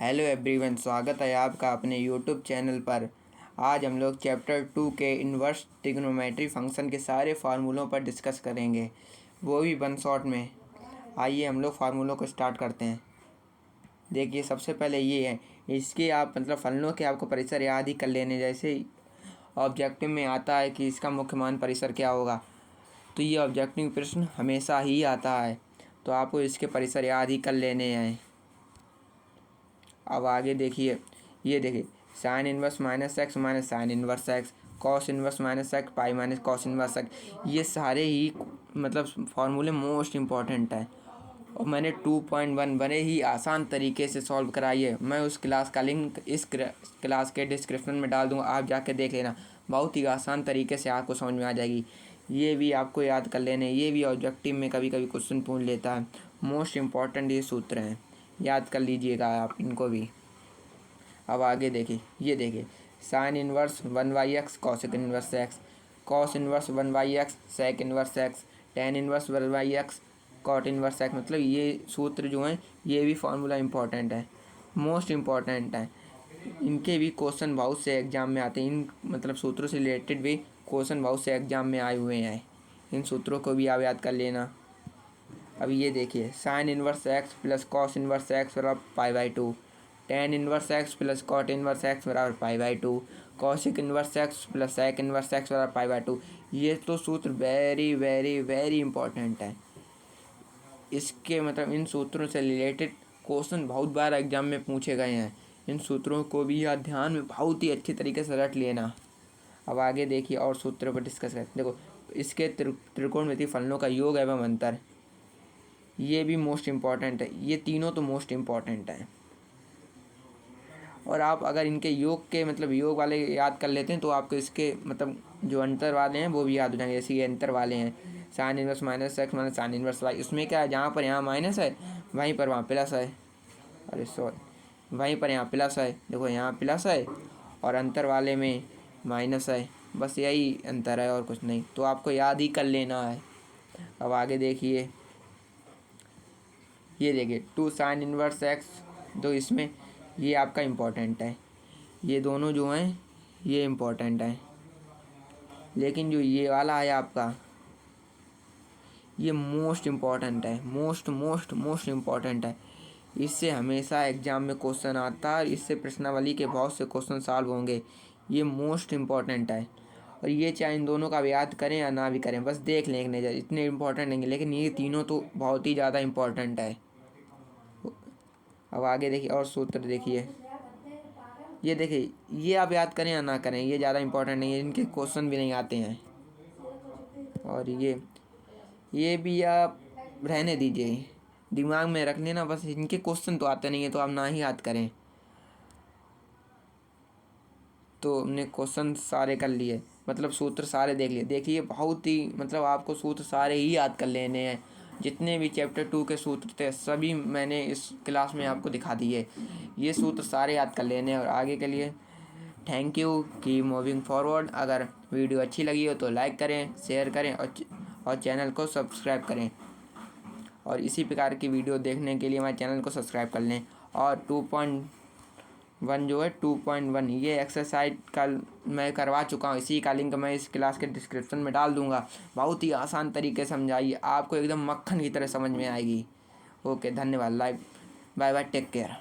Hello everyone, स्वागत है आपका अपने यूट्यूब चैनल पर। आज हम लोग चैप्टर 2 के इन्वर्स ट्रिग्नोमेट्री फंक्शन के सारे फार्मूलों पर डिस्कस करेंगे, वो भी वन शॉट में। आइए हम लोग फार्मूलों को स्टार्ट करते हैं। देखिए, सबसे पहले ये है, इसके आप फलनों के आपको परिसर याद ही कर लेने। जैसे ऑब्जेक्टिव में आता है कि इसका मुख्य मान परिसर क्या होगा, तो ये ऑब्जेक्टिव प्रश्न हमेशा ही आता है, तो आपको इसके परिसर याद ही कर लेने हैं। अब आगे देखिए, ये देखिए sine inverse minus sine inverse X, cos inverse minus x pi minus cos inverse x, ये सारे ही फार्मूले मोस्ट इम्पॉर्टेंट है। और मैंने 2.1 बड़े ही आसान तरीके से सॉल्व कराई है। मैं उस क्लास का लिंक इस क्लास के डिस्क्रिप्शन में डाल दूँगा, आप जाके देख लेना। बहुत ही आसान तरीके से आपको समझ में आ जाएगी। ये भी आपको याद कर लेने, ये भी ऑब्जेक्टिव में कभी कभी क्वेश्चन पूछ लेता है। मोस्ट इम्पॉर्टेंट ये सूत्र हैं, याद कर लीजिएगा आप इनको भी। अब आगे देखिए, ये देखिए sine inverse 1/x cosec inverse X, cos inverse 1/x sec inverse X, tan inverse 1/x cot inverse X. मतलब ये सूत्र जो हैं, ये भी फार्मूला इंपॉर्टेंट है, मोस्ट इम्पॉर्टेंट है। इनके भी क्वेश्चन बहुत से एग्जाम में आते हैं। इन सूत्रों से रिलेटेड भी क्वेश्चन बहुत से एग्जाम में आए हुए हैं। इन सूत्रों को भी आप याद कर लेना। अब ये देखिए, sine inverse x plus cos inverse x बराबर π/2, tan inverse x plus cot inverse x बराबर π/2, cosec inverse x plus sec inverse x बराबर π/2। ये तो सूत्र वेरी वेरी वेरी इंपॉर्टेंट है। इसके इन सूत्रों से रिलेटेड क्वेश्चन बहुत बार एग्जाम में पूछे गए हैं। इन सूत्रों को भी याद ध्यान में बहुत ही अच्छी तरीके से रट लेना। अब आगे देखिए और सूत्रों पर डिस्कस करते। देखो, इसके त्रिकोणमितीय फलनों का योग एवं अंतर, ये भी मोस्ट इम्पॉर्टेंट है। ये तीनों तो मोस्ट इम्पॉर्टेंट हैं। और आप अगर इनके योग के योग वाले याद कर लेते हैं, तो आपको इसके जो अंतर वाले हैं वो भी याद हो जाएंगे। जैसे ये अंतर वाले हैं, sine inverse minus X minus sine inverse Y. उसमें क्या है, जहाँ पर यहाँ माइनस है वहीं पर वहाँ प्लस है। अरे सॉरी, वहीं पर यहाँ प्लस है। देखो यहाँ प्लस है और अंतर वाले में माइनस है। बस यही अंतर है और कुछ नहीं, तो आपको याद ही कर लेना है। अब आगे देखिए, ये देखिए 2 साइन इन्वर्स एक्स, तो इसमें ये आपका इम्पोर्टेंट है। ये दोनों जो हैं ये इम्पोर्टेंट है, लेकिन जो ये वाला है आपका, ये मोस्ट इम्पॉर्टेंट है। मोस्ट मोस्ट मोस्ट इम्पॉर्टेंट है। इससे हमेशा एग्जाम में क्वेश्चन आता है, इससे प्रश्नावली के बहुत से क्वेश्चन सॉल्व होंगे। ये मोस्ट इम्पॉर्टेंट है। और ये चाहे इन दोनों का याद करें या ना भी करें, बस देख लें एक नज़र, इतने इम्पोर्टेंट नहीं, लेकिन ये तीनों तो बहुत ही ज़्यादा इम्पोर्टेंट है। अब आगे देखिए और सूत्र देखिए, ये देखिए, ये आप याद करें या ना करें, ये ज़्यादा इम्पोर्टेंट नहीं है, इनके क्वेश्चन भी नहीं आते हैं। और ये भी आप रहने दीजिए, दिमाग में रख लेना, बस इनके क्वेश्चन तो आते नहीं है, तो आप ना ही याद करें। तो हमने क्वेश्चन सारे कर लिए, सूत्र सारे देख लिए। देखिए बहुत ही आपको सूत्र सारे ही याद कर लेने हैं। जितने भी चैप्टर 2 के सूत्र थे सभी मैंने इस क्लास में आपको दिखा दिए। ये सूत्र सारे याद कर लेने हैं। और आगे के लिए thank you, keep moving forward. अगर वीडियो अच्छी लगी हो तो लाइक करें, शेयर करें और चैनल को सब्सक्राइब करें। और इसी प्रकार की वीडियो देखने के लिए हमारे चैनल को सब्सक्राइब कर लें। और 2.1 जो है 2.1 ये एक्सरसाइज कल मैं करवा चुका हूँ, इसी का लिंक मैं इस क्लास के डिस्क्रिप्शन में डाल दूँगा। बहुत ही आसान तरीके से समझाइए, आपको एकदम मक्खन की तरह समझ में आएगी। ओके, धन्यवाद। Bye bye, take care.